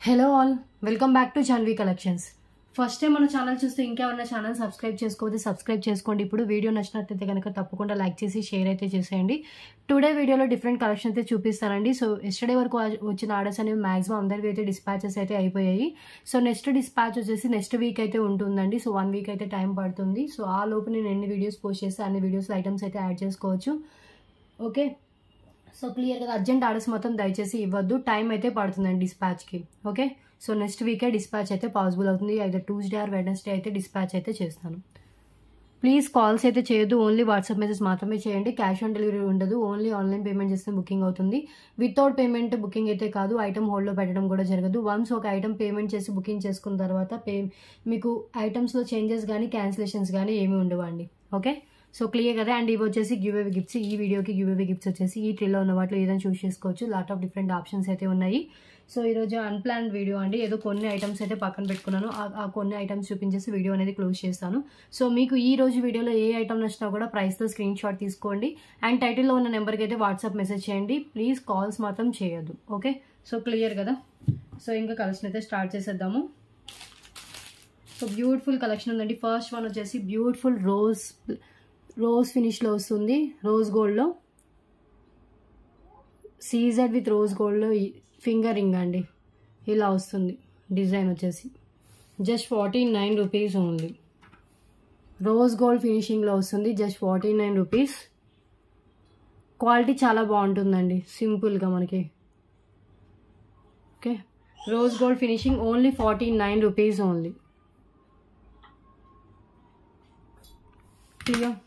Hello all, welcome back to Janhvi collections. First time మన channel చూస్తే ఇంకెవరైనా ఛానల్ సబ్స్క్రైబ్ చేసుకోవద్దు, సబ్స్క్రైబ్ చేసుకోండి. ఇప్పుడు వీడియో నచ్చినట్లయితే కనుక తప్పకుండా లైక్ చేసి షేర్ అయితే చేసేయండి. టుడే వీడియోలో డిఫరెంట్ కలెక్షన్ అయితే చూపిస్తానండి. సో ఎస్టర్డే వరకు వచ్చిన ఆర్డర్స్ అనేవి మాక్సిమం అందరివి అయితే డిస్పాచెస్ అయితే అయిపోయాయి. సో నెక్స్ట్ డిస్పాచ్ వచ్చేసి నెక్స్ట్ వీక్ అయితే ఉంటుందండి. సో 1 వీక్ అయితే టైం పడుతుంది. సో ఆ లోపు నేను ఎన్ని వీడియోస్ పోస్ట్ చేస్తే అన్ని వీడియోస్లో ఐటమ్స్ అయితే యాడ్ చేసుకోవచ్చు. ఓకే, సో క్లియర్ కదా. అర్జెంట్ ఆర్డర్స్ మొత్తం దయచేసి ఇవ్వద్దు, టైం అయితే పడుతుందండి డిస్పాచ్కి. ఓకే, సో నెక్స్ట్ వీకే డిస్పాచ్ అయితే పాసిబుల్ అవుతుంది. అయితే ట్యూస్డే ఆర్ వెడ్నెస్డే అయితే డిస్పాచ్ అయితే చేస్తాను. ప్లీజ్ కాల్స్ అయితే చేయొద్దు, ఓన్లీ వాట్సాప్ మెసేజ్ మాత్రమే చేయండి. క్యాష్ ఆన్ డెలివరీ ఉండదు, ఓన్లీ ఆన్లైన్ పేమెంట్ చేస్తే బుకింగ్ అవుతుంది. వితౌట్ పేమెంట్ బుకింగ్ అయితే కాదు, ఐటమ్ హోల్డ్లో పెట్టడం కూడా జరగదు. వన్స్ ఒక ఐటమ్ పేమెంట్ చేసి బుకింగ్ చేసుకున్న తర్వాత మీకు ఐటమ్స్లో చేంజెస్ కానీ క్యాన్సిలేషన్స్ కానీ ఏమీ ఉండవండి. ఓకే, సో క్లియర్ కదా. అండ్ ఇవి వచ్చేసి గివ్ అవే గిఫ్ట్స్. ఈ వీడియోకి గివ్ అవే గిఫ్ట్స్ వచ్చేసి ఈ ట్రీలో ఉన్న వాటిలో ఏదైనా చూస్ చేసుకోవచ్చు. లాట్ ఆఫ్ డిఫరెంట్ ఆప్షన్స్ అయితే ఉన్నాయి. సో ఈరోజు అన్ప్లాన్డ్ వీడియో అండి, ఏదో కొన్ని ఐటమ్స్ అయితే పక్కన పెట్టుకున్నాను. ఆ కొన్ని ఐటమ్స్ చూపించేసి వీడియో అనేది క్లోజ్ చేస్తాను. సో మీకు ఈ రోజు వీడియోలో ఏ ఐటమ్ నచ్చినా కూడా ప్రైస్తో స్క్రీన్ షాట్ తీసుకోండి. అండ్ టైటిల్లో ఉన్న నెంబర్కి అయితే వాట్సాప్ మెసేజ్ చేయండి. ప్లీజ్ కాల్స్ మాత్రం చేయొద్దు. ఓకే, సో క్లియర్ కదా. సో ఇంకా కలెక్షన్ అయితే స్టార్ట్ చేసేద్దాము. సో బ్యూటిఫుల్ కలెక్షన్ ఉందండి. ఫస్ట్ వన్ వచ్చేసి బ్యూటిఫుల్ రోజ్ ఫినిష్లో వస్తుంది. రోజ్ గోల్డ్లో సీజెడ్ విత్ రోజ్ గోల్డ్లో ఫింగర్ రింగ్ అండి. ఇలా వస్తుంది డిజైన్ వచ్చేసి. Just 49 rupees only. Rose gold ఫినిషింగ్లో వస్తుంది. Just 49 rupees. క్వాలిటీ చాలా బాగుంటుందండి, సింపుల్గా మనకి. Okay, rose gold finishing only 49 rupees only. Clear.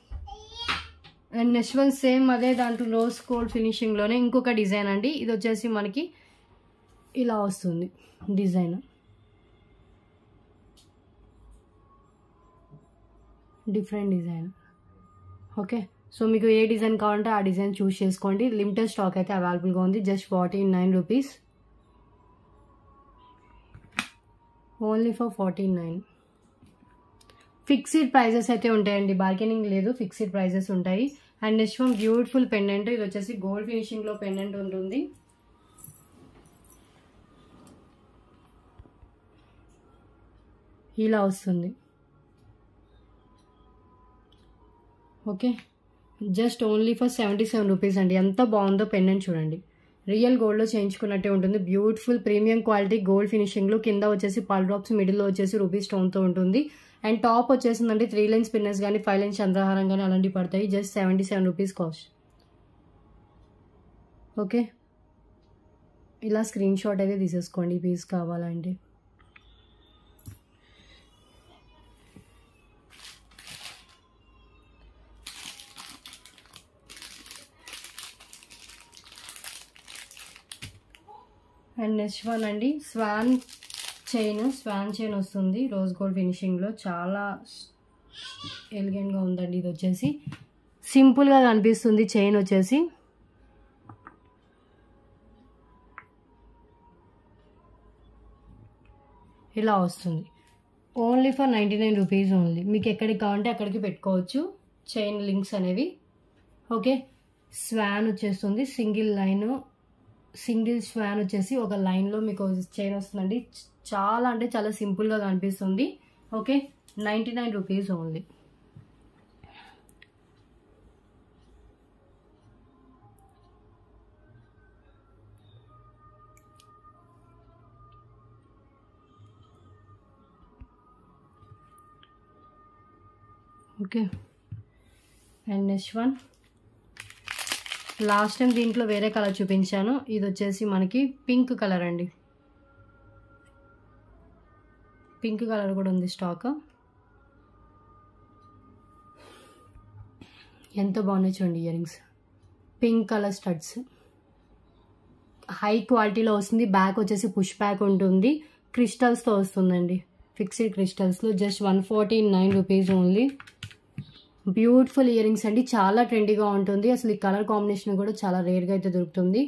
And next one same అదే దాంట్లో రోజ్ గోల్డ్ ఫినిషింగ్లోనే ఇంకొక డిజైన్ అండి. ఇది వచ్చేసి మనకి ఇలా వస్తుంది design. Different design. Okay, so మీకు ఏ డిజైన్ కావాలంటే ఆ డిజైన్ చూస్ చేసుకోండి. లిమిటెడ్ స్టాక్ అయితే అవైలబుల్గా ఉంది. Just 49 rupees only for 49. Fixed prices అయితే ఉంటాయండి, బార్గెనింగ్ లేదు, ఫిక్స్డ్ ప్రైజెస్ ఉంటాయి. And next one beautiful pendant. ఇది వచ్చేసి గోల్డ్ ఫినిషింగ్లో పెండెంట్ ఉంటుంది. ఇలా వస్తుంది. Okay, just only for 77 rupees అండి. ఎంత బాగుందో పెండెంట్ చూడండి. రియల్ గోల్డ్లో చేయించుకున్నట్టే ఉంటుంది. బ్యూటిఫుల్ ప్రీమియం క్వాలిటీ గోల్డ్ ఫినిషింగ్లో. కింద వచ్చేసి పల్ డ్రాప్స్, మిడిల్లో వచ్చేసి రూపీ స్టోన్తో ఉంటుంది. అండ్ టాప్ వచ్చేసిందండి 3 లైన్స్ పిన్నెస్ కానీ 5 లైన్స్ చంద్రహారం కానీ అలాంటివి పడతాయి. Just 77 rupees cost. ఓకే, ఇలా స్క్రీన్ షాట్ అయితే తీసేసుకోండి పీస్ కావాలంటే. అండ్ నెక్స్ట్ వన్ అండి స్వాన్ చైన్ వస్తుంది రోజ్ గోల్డ్ ఫినిషింగ్లో. చాలా ఎలిగెంట్గా ఉందండి. ఇది వచ్చేసి సింపుల్గా కనిపిస్తుంది చైన్ వచ్చేసి. ఇలా వస్తుంది ఓన్లీ ఫర్ 99 రూపీస్ ఓన్లీ. మీకు ఎక్కడికి కావాలంటే అక్కడికి పెట్టుకోవచ్చు చైన్ లింక్స్ అనేవి. ఓకే, స్వాన్ వచ్చేస్తుంది. సింగిల్ స్వాన్ వచ్చేసి ఒక లైన్లో మీకు చైన్ వస్తుందండి. చాలా అంటే చాలా సింపుల్గా కనిపిస్తుంది. Okay, 99 rupees only. Okay, and next one last time దీంట్లో వేరే కలర్ చూపించాను. ఇది వచ్చేసి మనకి పింక్ కలర్ అండి. పింక్ కలర్ కూడా ఉంది స్టాక్. ఎంత బాగున్నాయి చూడండి earrings. Pink colour studs, high క్వాలిటీలో వస్తుంది. బ్యాక్ వచ్చేసి పుష్ బ్యాక్ ఉంటుంది. క్రిస్టల్స్తో వస్తుందండి, ఫిక్స్డ్ క్రిస్టల్స్లో. Just 149 rupees only. Beautiful earrings అండి, చాలా ట్రెండీగా ఉంటుంది. అసలు ఈ కలర్ కాంబినేషన్ కూడా చాలా రేర్గా అయితే దొరుకుతుంది.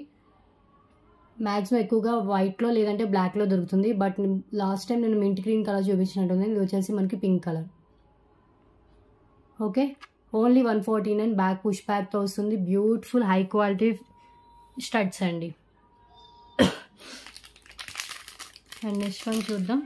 మ్యాక్సిమం ఎక్కువగా వైట్లో లేదంటే బ్లాక్లో దొరుకుతుంది. బట్ లాస్ట్ టైం నేను మింట్ గ్రీన్ కలర్ చూపించినట్టుంది. ఇది వచ్చేసి మనకి pink colour. Okay, only 149. Back push బ్యాక్తో వస్తుంది. బ్యూటిఫుల్ హై క్వాలిటీ స్టడ్స్ అండి. అండ్ నెక్స్ట్ వన్ చూద్దాం.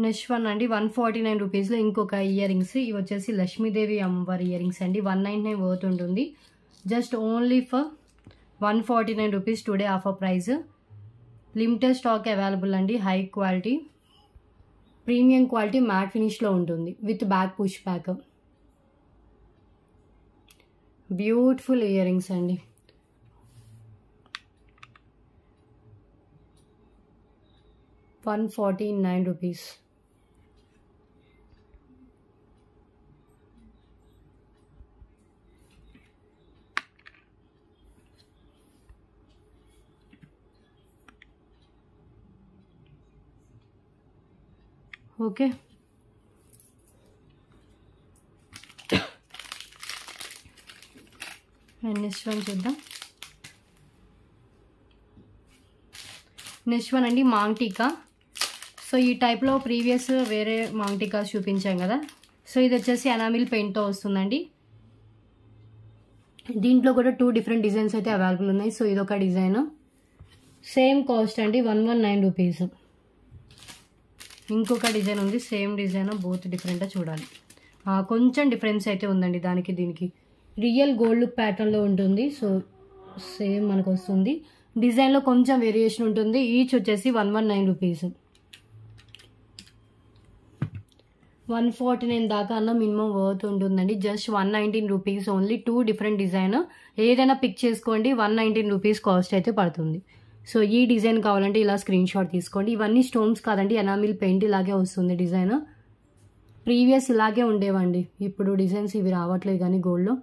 నెక్స్ట్ వన్ అండి 149 రూపీస్లో ఇంకొక ఇయర్ రింగ్స్. ఇవి వచ్చేసి లక్ష్మీదేవి అమ్మవారి ఇయర్ రింగ్స్ అండి. 199 వర్త్ ఉంటుంది. Just only for 149 rupees today offer price. Limited stock available అండి. High quality, premium quality, matte ఫినిష్లో ఉంటుంది with back push back. Beautiful earrings అండి. ₹149. ఓకే, అండ్ నెక్స్ట్ వన్ చూద్దాం. నెక్స్ట్ వన్ అండి maang tikka. So ఈ టైప్లో ప్రీవియస్ వేరే మాంగ్ టీకా చూపించాం కదా. సో ఇది వచ్చేసి ఎనామిల్ పెయింట్తో వస్తుందండి. దీంట్లో కూడా 2 డిఫరెంట్ డిజైన్స్ అయితే అవైలబుల్ ఉన్నాయి. సో ఇదొక డిజైన్, సేమ్ కాస్ట్ అండి, 119 రూపీస్. ఇంకొక డిజైన్ ఉంది, సేమ్ డిజైన్, బోత్ డిఫరెంట్గా చూడాలి. కొంచెం డిఫరెన్స్ అయితే ఉందండి దానికి దీనికి. రియల్ గోల్డ్ లుక్ ప్యాటర్న్లో ఉంటుంది. సో సేమ్ మనకు వస్తుంది. డిజైన్లో కొంచెం వేరియేషన్ ఉంటుంది. ఈచ్ వచ్చేసి 119 రూపీస్. 149 దాకా అన్న మినిమం వర్త్ ఉంటుందండి. Just 119 rupees only. 2 different design, ఏదైనా పిక్ చేసుకోండి. 119 రూపీస్ కాస్ట్ అయితే పడుతుంది. సో ఈ డిజైన్ కావాలంటే ఇలా స్క్రీన్ షాట్ తీసుకోండి. ఇవన్నీ స్టోన్స్ కాదండి, ఎనామిల్ పెయింట్. ఇలాగే వస్తుంది డిజైన్. ప్రీవియస్ ఇలాగే ఉండేవండి, ఇప్పుడు డిజైన్స్ ఇవి రావట్లేదు కానీ గోల్డ్లో.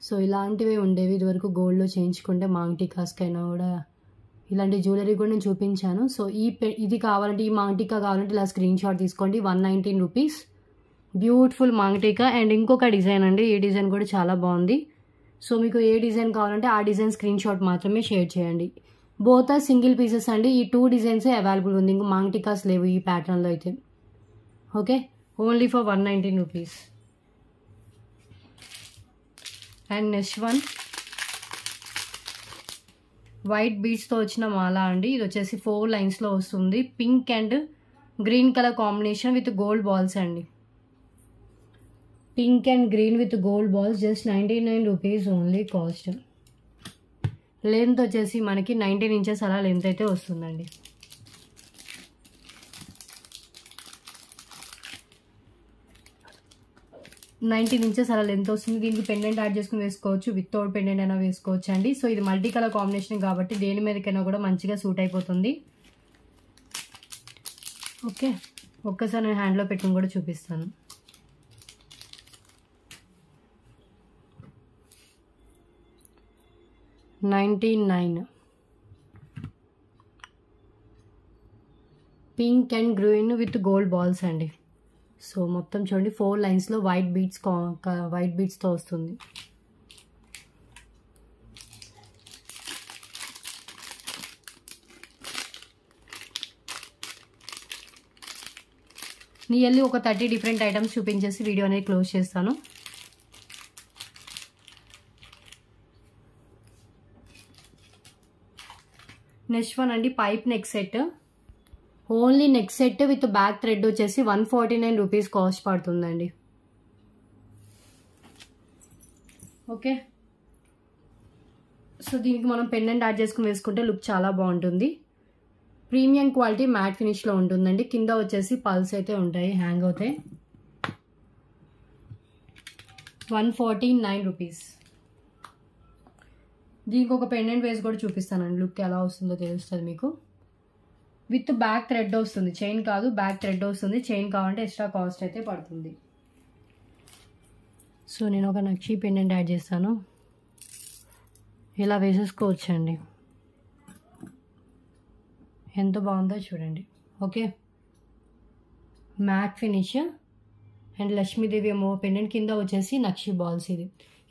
సో ఇలాంటివే ఉండేవి ఇదివరకు గోల్డ్లో చేయించుకుంటే. మాంగ్ టీకాస్కైనా కూడా ఇలాంటి జ్యువెలరీ కూడా నేను చూపించాను. సో ఇది కావాలంటే, ఈ మాంగ్ టీకా కావాలంటే ఇలా స్క్రీన్ షాట్ తీసుకోండి. 119 రూపీస్. బ్యూటిఫుల్ మాంగ్ టీకా. అండ్ ఇంకొక డిజైన్ అండి, ఈ డిజైన్ కూడా చాలా బాగుంది. సో మీకు ఏ డిజైన్ కావాలంటే ఆ డిజైన్ స్క్రీన్ షాట్ మాత్రమే షేర్ చేయండి. బోత్ ఆర్ సింగిల్ పీసెస్ అండి. ఈ 2 డిజైన్సే అవైలబుల్ ఉంది, ఇంకా మాంగ్ టీకాస్ లేవు ఈ ప్యాటర్న్లో అయితే. Okay, only for 119 rupees. And next one white బీడ్స్తో వచ్చిన మాల అండి. ఇది వచ్చేసి 4 లైన్స్లో వస్తుంది. Pink and green colour combination with gold balls అండి. Pink and green with gold balls. Just 99 rupees only cost. Length వచ్చేసి మనకి 19 ఇంచెస్ అలా లెంత్ అయితే వస్తుందండి. ఇంచెస్ అలా లెంత్ వస్తుంది. దీనికి పెండెంట్ యాడ్ చేసుకుని వేసుకోవచ్చు, వితౌట్ పెండెంట్ అయినా వేసుకోవచ్చు అండి. సో ఇది మల్టీ కలర్ కాంబినేషన్ కాబట్టి దేని మీదకైనా కూడా మంచిగా సూట్ అయిపోతుంది. ఓకే, ఒక్కసారి నేను హ్యాండ్లో పెట్టుకుని కూడా చూపిస్తాను. $99. Pink and green with gold balls అండి. సో మొత్తం చూడండి 4 లైన్స్లో వైట్ బీడ్స్తో వస్తుంది. నియర్లీ ఒక 30 డిఫరెంట్ ఐటమ్స్ చూపించేసి వీడియో అనేది క్లోజ్ చేస్తాను. నెక్స్ట్ వన్ అండి pipe neck set. Only neck set with back thread వచ్చేసి 149 రూపీస్ కాస్ట్ పడుతుందండి. ఓకే, సో దీనికి మనం పెండెంట్ యాడ్ చేసుకుని వేసుకుంటే లుక్ చాలా బాగుంటుంది. ప్రీమియం క్వాలిటీ మ్యాట్ ఫినిష్లో ఉంటుందండి. కింద వచ్చేసి పల్స్ అయితే ఉంటాయి, హ్యాంగ్ అవుతాయి. 149 రూపీస్. దీనికి ఒక పెండెంట్ వేసి కూడా చూపిస్తానండి, లుక్ ఎలా వస్తుందో తెలుస్తుంది మీకు. విత్ బ్యాక్ థ్రెడ్ వస్తుంది, చైన్ కాదు బ్యాక్ థ్రెడ్ వస్తుంది. చైన్ కావాలంటే ఎక్స్ట్రా కాస్ట్ అయితే పడుతుంది. సో నేను ఒక నక్షి పెండెంట్ యాడ్ చేస్తాను, ఇలా వేసేసుకోవచ్చండి. ఎంత బాగుందో చూడండి. Okay, matte finish and Lakshmidevi అమ్మో పెండెంట్. కింద వచ్చేసి నక్షి బాల్స్.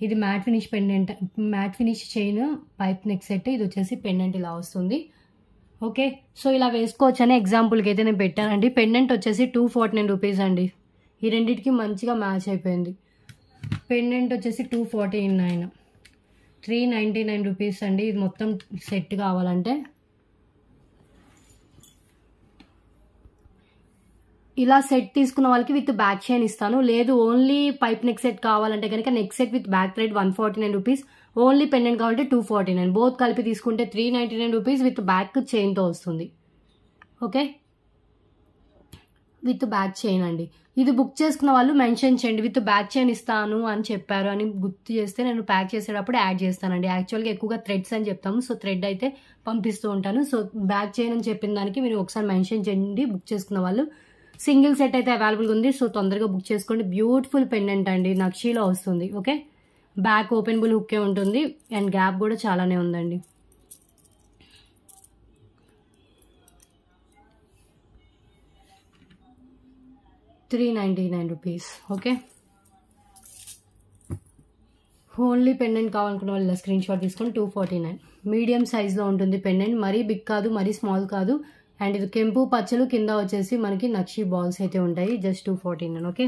ఇది matte finish pendant, matte finish chain pipe neck set. ఇది వచ్చేసి పెండెంట్ ఇలా వస్తుంది. ఓకే, సో ఇలా వేసుకోవచ్చు అని ఎగ్జాంపుల్కి అయితే నేను పెట్టానండి. పెండెంట్ వచ్చేసి 249 రూపీస్ అండి. ఈ రెండింటికి మంచిగా మ్యాచ్ అయిపోయింది. పెండెంట్ వచ్చేసి 249, 399 రూపీస్ అండి. ఇది మొత్తం సెట్ కావాలంటే. ఇలా సెట్ తీసుకున్న వాళ్ళకి విత్ బ్యాక్ చైన్ ఇస్తాను. లేదు ఓన్లీ పైప్ నెక్ సెట్ కావాలంటే కనుక neck set with back thread 149 rupees, only pendant కావాలంటే 249. బోత్ కలిపి తీసుకుంటే 399 రూపీస్ విత్ బ్యాక్ చైన్తో వస్తుంది. ఓకే, విత్ బ్యాక్ చైన్ అండి. ఇది బుక్ చేసుకున్న వాళ్ళు మెన్షన్ చేయండి, విత్ బ్యాక్ చైన్ ఇస్తాను అని చెప్పారు అని గుర్తు చేస్తే నేను ప్యాక్ చేసేటప్పుడు యాడ్ చేస్తానండి. యాక్చువల్గా ఎక్కువగా థ్రెడ్స్ అని చెప్తాము, సో థ్రెడ్ అయితే పంపిస్తూ ఉంటాను. సో బ్యాక్ చైన్ అని చెప్పిన దానికి మీరు ఒకసారి మెన్షన్ చేయండి బుక్ చేసుకున్న వాళ్ళు. సింగిల్ సెట్ అయితే అవైలబుల్గా ఉంది, సో తొందరగా బుక్ చేసుకోండి. బ్యూటిఫుల్ పెండెంట్ అండి, నక్షీలో వస్తుంది. ఓకే, బ్యాక్ ఓపెనబుల్ హుక్కే ఉంటుంది అండ్ గ్యాప్ కూడా చాలానే ఉందండి. ₹399. ఓకే, ఓన్లీ పెండెంట్ కావాలనుకున్న వాళ్ళు స్క్రీన్ షాట్ తీసుకొని 249. మీడియం సైజ్లో ఉంటుంది పెండెంట్, మరీ బిగ్ కాదు మరీ స్మాల్ కాదు. అండ్ ఇది కెంపు పచ్చలు, కింద వచ్చేసి మనకి నక్షి బాల్స్ అయితే ఉంటాయి. Just 249. Okay,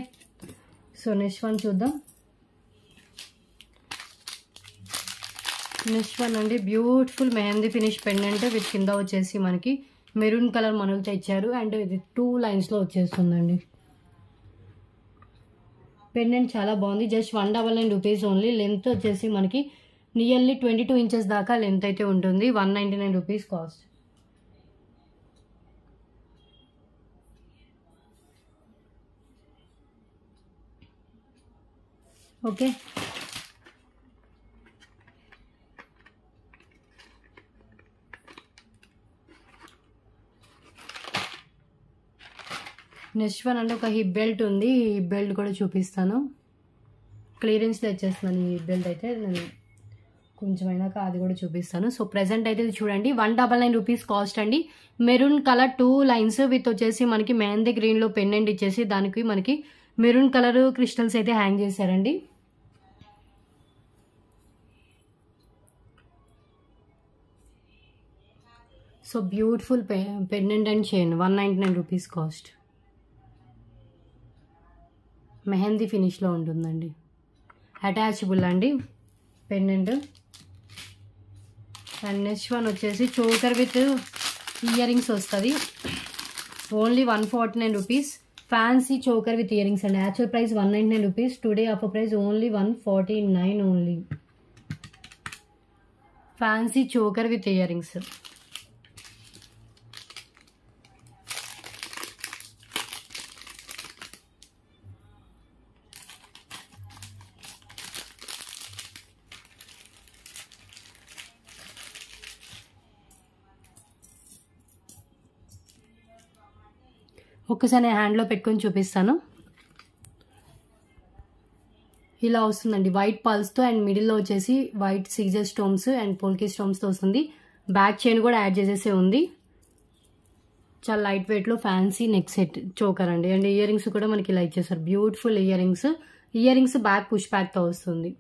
so next one చూద్దాం. నెక్స్ట్ వన్ అండి, beautiful mehndi finish pendant with కింద వచ్చేసి మనకి మెరూన్ కలర్ మనులతో ఇచ్చారు అండ్ ఇది 2 లైన్స్లో వచ్చేస్తుందండి. పెండెంట్ చాలా బాగుంది. Just 199 rupees only. లెంత్ వచ్చేసి మనకి నియర్లీ 22 ఇంచెస్ దాకా లెంత్ అయితే ఉంటుంది. 199 rupees cost. Okay, next one అంటే ఒక హిప్ బెల్ట్ ఉంది. ఈ హిప్ బెల్ట్ కూడా చూపిస్తాను. క్లియరెన్స్ తెచ్చేస్తున్నాను ఈ హిప్ బెల్ట్ అయితే, నేను కొంచెం అయినాక అది కూడా చూపిస్తాను. సో ప్రెసెంట్ అయితే ఇది చూడండి 199 రూపీస్ కాస్ట్ అండి. మెరూన్ కలర్ 2 లైన్స్ విత్ వచ్చేసి మనకి మెహందీ గ్రీన్లో పెండెంట్ ఇచ్చేసి దానికి మనకి మెరూన్ కలర్ క్రిస్టల్స్ అయితే హ్యాంగ్ చేశారండి. So beautiful pendant and chain 199 rupees cost. Mehndi ఫినిష్లో ఉంటుందండి. అటాచబుల్ అండి పెండెంట్. అండ్ నెక్స్ట్ వన్ వచ్చేసి చోకర్ విత్ ఇయర్ రింగ్స్ వస్తుంది. Only 149 rupees. Fancy choker with earrings అండి. Actual price 199 rupees. Today offer price only 149 only. Fancy choker with ear rings. ఒక్కసారి నేను హ్యాండ్లో పెట్టుకొని చూపిస్తాను. ఇలా వస్తుందండి వైట్ పల్స్తో అండ్ మిడిల్లో వచ్చేసి white CZ stones and polki స్టోన్స్తో వస్తుంది. బ్యాక్ చైన్ కూడా యాడ్ చేసేసే ఉంది. చాలా లైట్ వెయిట్లో ఫ్యాన్సీ నెక్ సెట్ చోకర్ అండి. అండ్ ఇయర్ రింగ్స్ కూడా మనకి ఇలా ఇచ్చేసారు. Beautiful earrings. Earrings back push బ్యాక్తో వస్తుంది.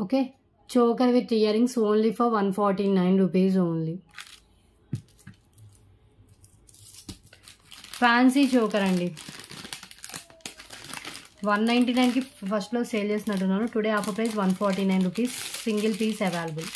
Okay, choker with earrings only for 149 rupees only. Fancy choker అండి. 199కి ఫస్ట్లో సేల్ చేసినట్టున్నాను. Today offer price 149 rupees. Single piece available.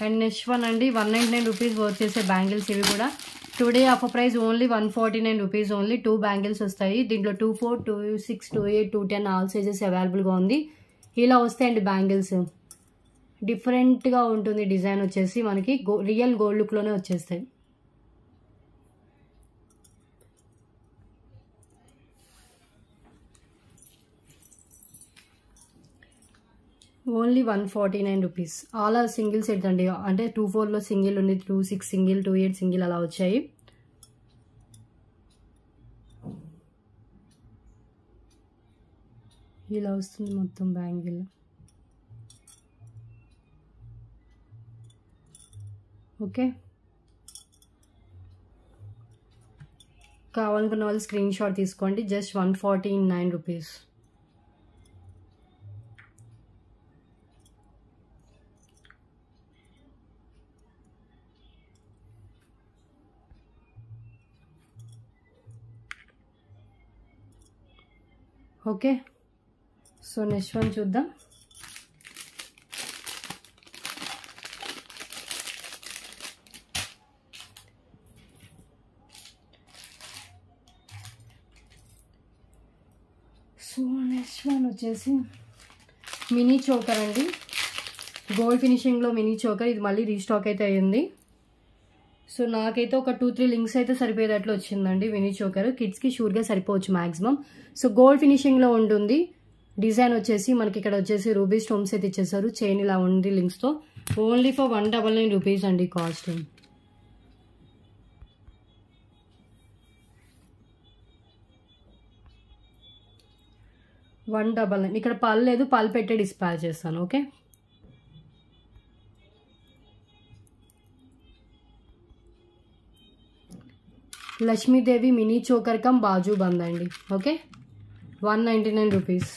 And next one అండి 199 రూపీస్ వర్త్ చేసే bangles. ఇవి కూడా today offer price only 149 rupees only. 2 bangles వస్తాయి. దీంట్లో 24, 26, 28, 210 ఆల్ సైజెస్ అవైలబుల్గా ఉంది. ఇలా వస్తాయండి బ్యాంగిల్స్. డిఫరెంట్గా ఉంటుంది డిజైన్ వచ్చేసి మనకి రియల్ గోల్డ్ లుక్లోనే వచ్చేస్తాయి. Only 149 rupees. All are single set అండి. అంటే 24లో సింగిల్ ఉంది, 26 సింగిల్, 28 సింగిల్ అలా వచ్చాయి. ఇలా వస్తుంది మొత్తం బ్యాంగిల్. ఓకే, కావాలనుకున్న వాళ్ళు స్క్రీన్ షాట్ తీసుకోండి. Just 149 rupees. Okay, so next one చూద్దాం. సో నెక్స్ట్ వన్ వచ్చేసి మినీ చోకర్ అండి, గోల్డ్ ఫినిషింగ్లో మినీ చోకర్. ఇది మళ్ళీ రీస్టాక్ అయితే అయ్యింది. సో నాకైతే ఒక 2-3 లింక్స్ అయితే సరిపోయేటట్లు వచ్చిందండి మినీ చోకర్. కిడ్స్కి షూర్గా సరిపోవచ్చు మ్యాక్సిమం. సో గోల్డ్ ఫినిషింగ్లో ఉంటుంది. డిజైన్ వచ్చేసి మనకి ఇక్కడ వచ్చేసి రూబీ స్టోన్స్ అయితే ఇచ్చేసారు. చైన్ ఇలా ఉంది లింక్స్తో. ఓన్లీ ఫర్ 199 రూపీస్ అండి కాస్ట్. $199. ఇక్కడ పళ్ళు లేదు, పళ్ళు పెట్టే డిస్పాచ్ చేస్తాను. Okay, Lakshmi Devi mini choker come bajuband అండి. Okay, 199 rupees.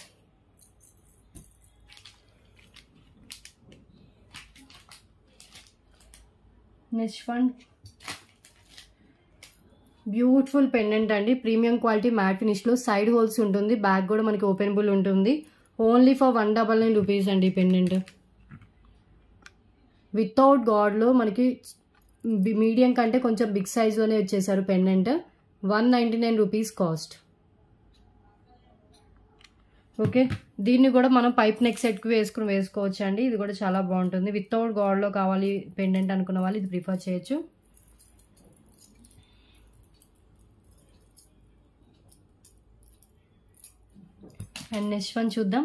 Next one beautiful pendant అండి, ప్రీమియం క్వాలిటీ మ్యాట్ ఫినిష్లో. సైడ్ హోల్స్ ఉంటుంది, బ్యాక్ కూడా మనకి ఓపెనబుల్ ఉంటుంది. ఓన్లీ ఫర్ 199 రూపీస్ అండి పెండెంట్. వితౌట్ గాడ్లో మనకి మీడియం కంటే కొంచెం బిగ్ సైజ్లోనే వచ్చేసారు పెండెంట్. 199 rupees cost. ఓకే, దీన్ని కూడా మనం పైప్ నెక్ సెట్కి వేసుకోవచ్చు అండి. ఇది కూడా చాలా బాగుంటుంది. వితౌట్ గాడ్లో కావాలి పెండెంట్ అనుకున్న వాళ్ళు ఇది ప్రిఫర్ చేయొచ్చు. అండ్ నెక్స్ట్ వన్ చూద్దాం.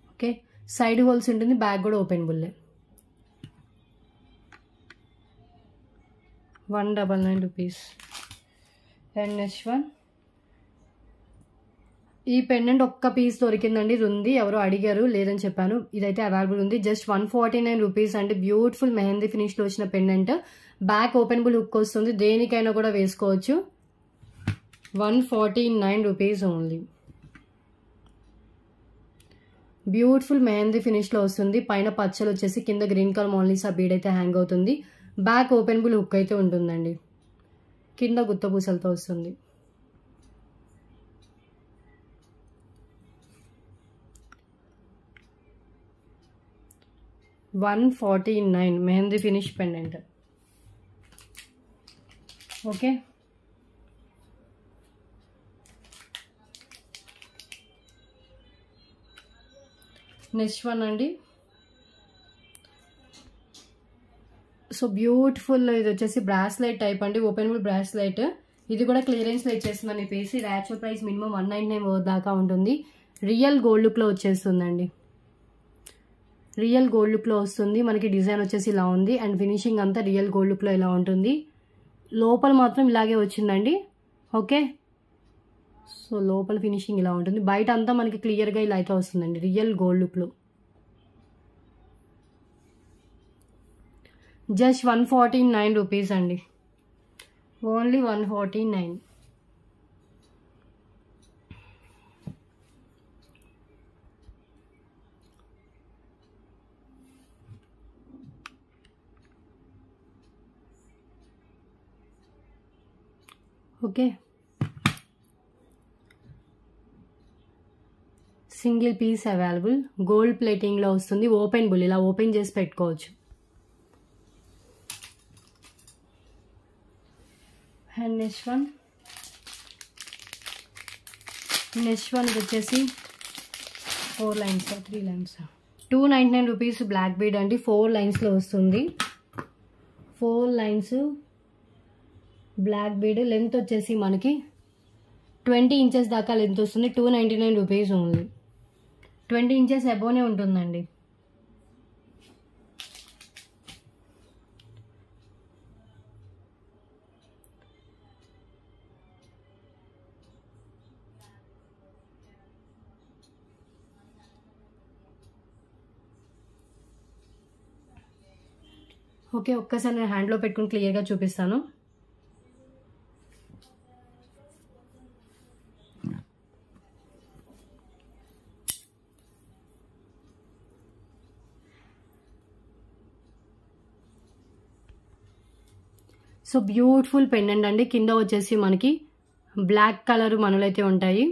ఓకే, సైడ్ హోల్స్ ఉంటుంది, బ్యాక్ కూడా openable. 199 rupees. And next one ఈ పెండెంట్ ఒక్క పీస్ దొరికిందండి, ఉంది. ఎవరో అడిగారు, లేదని చెప్పాను. ఇదైతే అవైలబుల్ ఉంది. జస్ట్ 149 రూపీస్ అండి. బ్యూటిఫుల్ మెహందీ ఫినిష్లో వచ్చిన పెండెంట్. బ్యాక్ ఓపెనబుల్ హుక్ వస్తుంది, దేనికైనా కూడా వేసుకోవచ్చు. 149 రూపీస్ ఓన్లీ. బ్యూటిఫుల్ మెహందీ ఫినిష్లో వస్తుంది. పైన పచ్చలు వచ్చేసి కింద గ్రీన్ కలర్ మోనలిసా బీడ్ అయితే హ్యాంగ్ అవుతుంది. బ్యాక్ ఓపెనబుల్ హుక్ అయితే ఉంటుందండి, కింద గుత్తపూసలతో వస్తుంది. $149 mehndi finish pendant. Okay, next one అండి. సో బ్యూటిఫుల్, ఇది వచ్చేసి బ్రాస్లైట్ టైప్ అండి, ఓపెనబుల్ బ్రాస్లైట్. ఇది కూడా క్లియరెన్స్లో ఇచ్చేస్తుందని చెప్పేసి యాక్చువల్ ప్రైస్ మినిమం 199 దాకా ఉంటుంది. రియల్ గోల్డ్ లుక్లో వచ్చేస్తుందండి, రియల్ గోల్డ్ లుక్లో వస్తుంది. మనకి డిజైన్ వచ్చేసి ఇలా ఉంది అండ్ ఫినిషింగ్ అంతా రియల్ గోల్డ్ లుక్లో ఇలా ఉంటుంది. లోపల మాత్రం ఇలాగే వచ్చిందండి. ఓకే, సో లోపల ఫినిషింగ్ ఇలా ఉంటుంది. బయట అంతా మనకి క్లియర్గా ఇలా అయితే వస్తుందండి రియల్ గోల్డ్ లుక్లో. జస్ట్ 149 రూపీస్ అండి, only 149. Okay, single piece available, gold ప్లేటింగ్లో వస్తుంది. ఓపెనబుల్, ఇలా ఓపెన్ చేసి పెట్టుకోవచ్చు. అండ్ నెక్స్ట్ వన్ ఇది వచ్చేసి 4 lines 3 lines 299 rupees black bead అండి. 4 లైన్స్లో వస్తుంది. 4 లైన్స్ బ్లాక్ బీడ్. లెంత్ వచ్చేసి మనకి 20 ఇంచెస్ దాకా లెంత్ వస్తుంది. 299 రూపీస్ ఓన్లీ. 20 ఇంచెస్ అబోనే ఉంటుందండి. ఓకే, ఒక్కసారి నేను హ్యాండ్లో పెట్టుకుని క్లియర్గా చూపిస్తాను. సో బ్యూటిఫుల్ పెండెంట్ అండి. కింద వచ్చేసి మనకి బ్లాక్ కలర్ మనులు అయితే ఉంటాయి.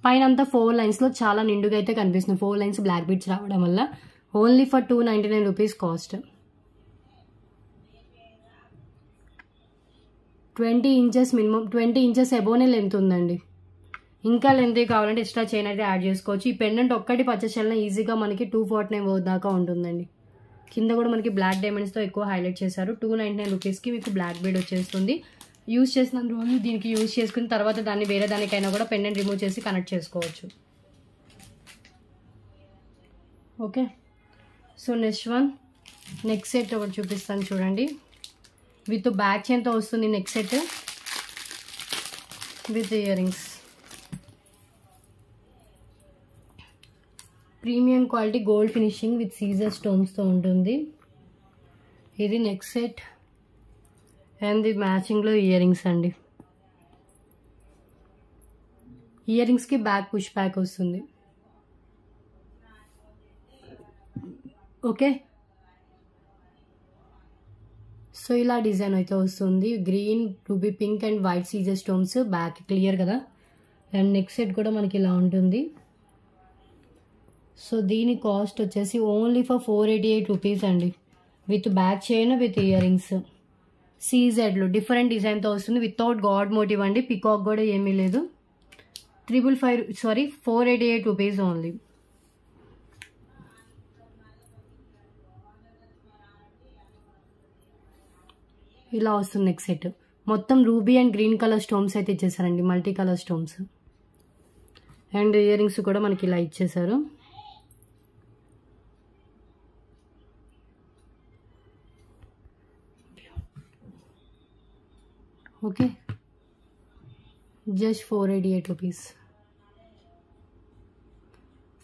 పైన అంతా 4 లైన్స్లో చాలా నిండుగా అయితే కనిపిస్తుంది. 4 లైన్స్ బ్లాక్ బీడ్స్ రావడం వల్ల. Only for 299 rupees cost. 20 inches minimum, 20 inches అబోనే లెంత్ ఉందండి. ఇంకా లెంత్ కావాలంటే ఎక్స్ట్రా చైన్ అయితే యాడ్ చేసుకోవచ్చు. ఈ పెండెంట్ ఒక్కటి పర్చేస్ చేయాలన్నా ఈజీగా మనకి 249 దాకా ఉంటుందండి. కింద కూడా మనకి బ్లాక్ డైమండ్స్తో ఎక్కువ హైలైట్ చేశారు. 299 రూపీస్కి మీకు బ్లాక్ బీడ్ వచ్చేస్తుంది. యూజ్ చేసిన రోజు దీనికి యూజ్ చేసుకున్న తర్వాత దాన్ని వేరే దానికైనా కూడా పెండెంట్ రిమూవ్ చేసి కనెక్ట్ చేసుకోవచ్చు. ఓకే, సో నెక్స్ట్ సెట్ ఒకటి చూపిస్తాను చూడండి. విత్ బ్యాక్ చైన్తో వస్తుంది next set with earrings. Premium quality gold finishing with CZ స్టోన్స్తో ఉంటుంది. ఇది నెక్స్ట్ సెట్ అండ్ ఇది మ్యాచింగ్లో ఇయర్ రింగ్స్ అండి. ఇయర్ రింగ్స్కి బ్యాక్ పుష్ బ్యాక్ వస్తుంది. ఓకే, సో ఇలా డిజైన్ అయితే వస్తుంది. Green, ruby pink and white CZ stones. Back clear కదా. అండ్ నెక్స్ట్ సెట్ కూడా మనకి ఇలా ఉంటుంది. సో దీని కాస్ట్ వచ్చేసి ఓన్లీ ఫర్ 488 రూపీస్ అండి. With back chain with earrings. సీజెడ్లో డిఫరెంట్ డిజైన్తో వస్తుంది. వితౌట్ గాడ్ మోటివ్ అండి. పికాక్ కూడా ఏమీ లేదు. 488 రూపీస్ ఓన్లీ. ఇలా వస్తుంది నెక్స్ట్ సెట్. మొత్తం ruby and green colour stones అయితే ఇచ్చేసారండి. Multi colour stones. And earrings కూడా మనకి ఇలా ఇచ్చేసారు. Okay, just 488 rupees.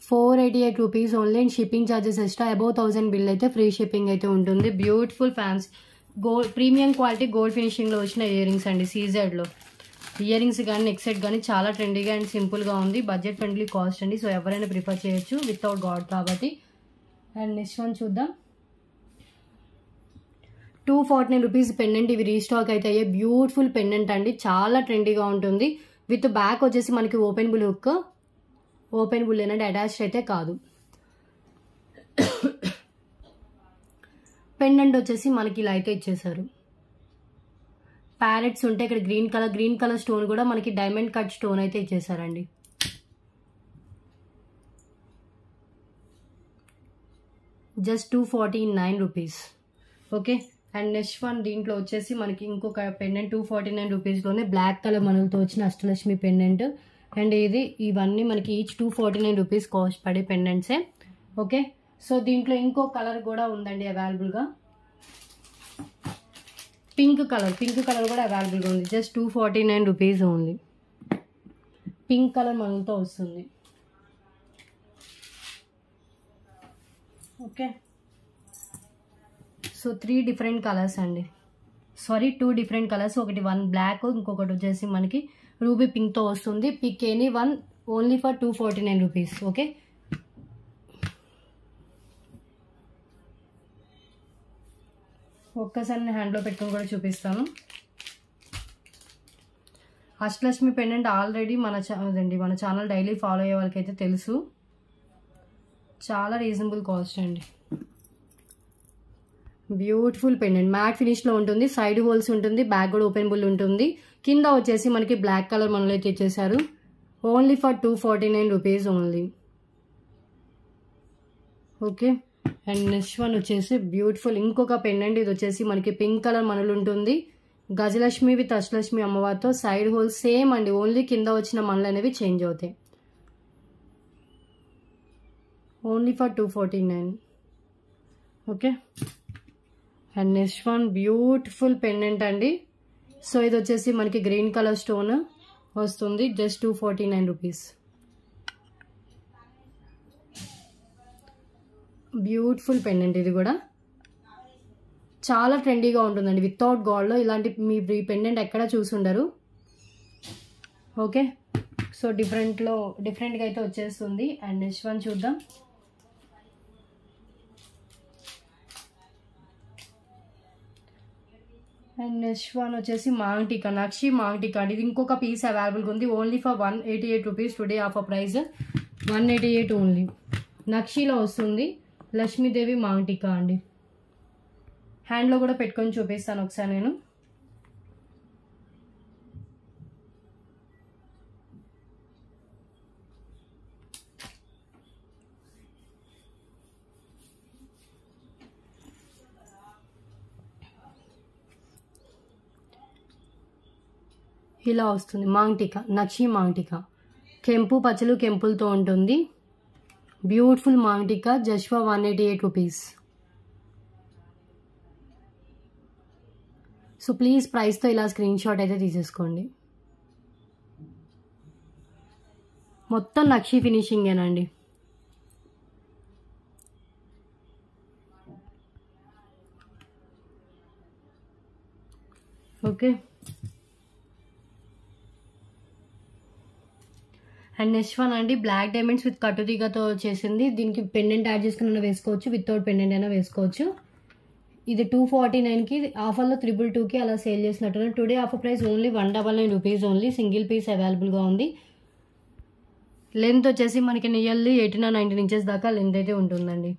488 rupees only. And shipping charges extra. Above 1000 bill అయితే ఫ్రీ షిప్పింగ్ అయితే ఉంటుంది. Beautiful fans gold premium quality gold ఫినిషింగ్లో వచ్చిన ఇయర్ రింగ్స్ అండి. సీజెడ్లో ఇయర్ రింగ్స్ కానీ నెక్స్ట్ సెట్ కానీ చాలా ట్రెండీగా అండ్ సింపుల్గా ఉంది. బడ్జెట్ ఫ్రెండ్లీ కాస్ట్ అండి. సో ఎవరైనా ప్రిఫర్ చేయొచ్చు వితౌట్ గాడ్ కాబట్టి. అండ్ నెక్స్ట్ వన్ చూద్దాం. 249 రూపీస్ పెండెంట్. ఇవి రీస్టాక్ అయితే అయ్యే బ్యూటిఫుల్ పెండెంట్ అండి. చాలా ట్రెండీగా ఉంటుంది. విత్ బ్యాక్ వచ్చేసి మనకి open bull hook. Open bull ఏంటంటే అటాచ్డ్ అయితే కాదు. పెండెంట్ వచ్చేసి మనకి ఇలా అయితే ఇచ్చేసారు. ప్యారెట్స్ ఉంటే ఇక్కడ గ్రీన్ కలర్ స్టోన్ కూడా మనకి డైమండ్ కట్ స్టోన్ అయితే ఇచ్చేసారండి. Just 249 rupees. Okay, and next one దీంట్లో వచ్చేసి మనకి ఇంకొక పెండెంట్ 249 రూపీస్లోనే బ్లాక్ కలర్ మనలతో వచ్చిన అష్టలక్ష్మి పెండెంట్. అండ్ ఇవన్నీ మనకి ఈచ్ 249 రూపీస్ కాస్ట్ పడే పెండెంట్సే. ఓకే, సో దీంట్లో ఇంకో కలర్ కూడా ఉందండి అవైలబుల్గా. పింక్ కలర్ కూడా అవైలబుల్గా ఉంది. Just 249 rupees only. Pink colour మనలతో వస్తుంది. ఓకే, సో 3 డిఫరెంట్ కలర్స్ అండి. 2 డిఫరెంట్ కలర్స్. ఒకటి 1 బ్లాక్, ఇంకొకటి వచ్చేసి మనకి రూబీ పింక్తో వస్తుంది. Pick any one only for 249 rupees. Okay, ఒక్కసారి నేను హ్యాండ్లో పెట్టుకొని కూడా చూపిస్తాను. అష్టలక్ష్మి పెండెంట్ ఆల్రెడీ మన ఛానల్ డైలీ ఫాలో అయ్యే వాళ్ళకైతే తెలుసు. చాలా రీజనబుల్ కాస్ట్ అండి. బ్యూటిఫుల్ పెండెంట్ మ్యాట్ ఫినిష్లో ఉంటుంది. సైడ్ హోల్స్ ఉంటుంది. బ్యాక్ కూడా ఓపెన్ బుల్ ఉంటుంది. కింద వచ్చేసి మనకి బ్లాక్ కలర్ మనలో అయితే ఇచ్చేసారు. Only for 249 rupees only. Okay, and next one వచ్చేసి బ్యూటిఫుల్ ఇంకొక పెండెంట్. ఇది వచ్చేసి మనకి పింక్ కలర్ మనలు ఉంటుంది. గజలక్ష్మి విత్ అష్టలక్ష్మి అమ్మవారితో సైడ్ హోల్స్ సేమ్ అండి. ఓన్లీ కింద వచ్చిన మనలు అనేవి చేంజ్ అవుతాయి. Only for 249. Okay, and next one beautiful pendant అండి. సో ఇది వచ్చేసి మనకి గ్రీన్ కలర్ స్టోన్ వస్తుంది. Just 249 rupees. Beautiful pendant. ఇది కూడా చాలా ట్రెండీగా ఉంటుందండి. వితౌట్ గోల్డ్లో ఇలాంటి మీ పెండెంట్ ఎక్కడ చూసుండరు. ఓకే, సో డిఫరెంట్గా అయితే వచ్చేస్తుంది. అండ్ నెక్స్ట్ వన్ చూద్దాం. అండ్ నెక్స్ట్ వన్ వచ్చేసి మాంగ్టికా, నక్షి మాంగ్టికా అండి. ఇది ఇంకొక పీస్ అవైలబుల్గా ఉంది. Only for 188 rupees. Today offer price 188 only. నక్షిలో వస్తుంది. లక్ష్మీదేవి మాంగ్టికా అండి. హ్యాండ్లో కూడా పెట్టుకొని చూపిస్తాను ఒకసారి నేను. ఇలా వస్తుంది మాంగ్టికా, నక్షి మాంగ్టికా. కెంపు పచ్చలు కెంపులతో ఉంటుంది. Beautiful maang tikka just for 188 rupees. So please ప్రైస్తో ఇలా స్క్రీన్ షాట్ అయితే తీసేసుకోండి. మొత్తం నక్షి ఫినిషింగేనండి. ఓకే. అండ్ నెక్స్ట్ వన్ అండి బ్లాక్ డైమండ్స్ విత్ కట్టుతీగతో చేసింది. దీనికి పెండెంట్ యాడ్ చేసుకుని వేసుకోవచ్చు, వితౌట్ పెండెంట్ అయినా వేసుకోవచ్చు. ఇది 249కి ఆఫర్లో 222కి అలా సేల్ చేసినట్టున్నారు. Today offer price only 199 rupees only. Single piece అవైలబుల్గా ఉంది. లెంత్ వచ్చేసి మనకి నియర్లీ 18 or 19 ఇంచెస్ దాకా లెంత్ అయితే ఉంటుందండి.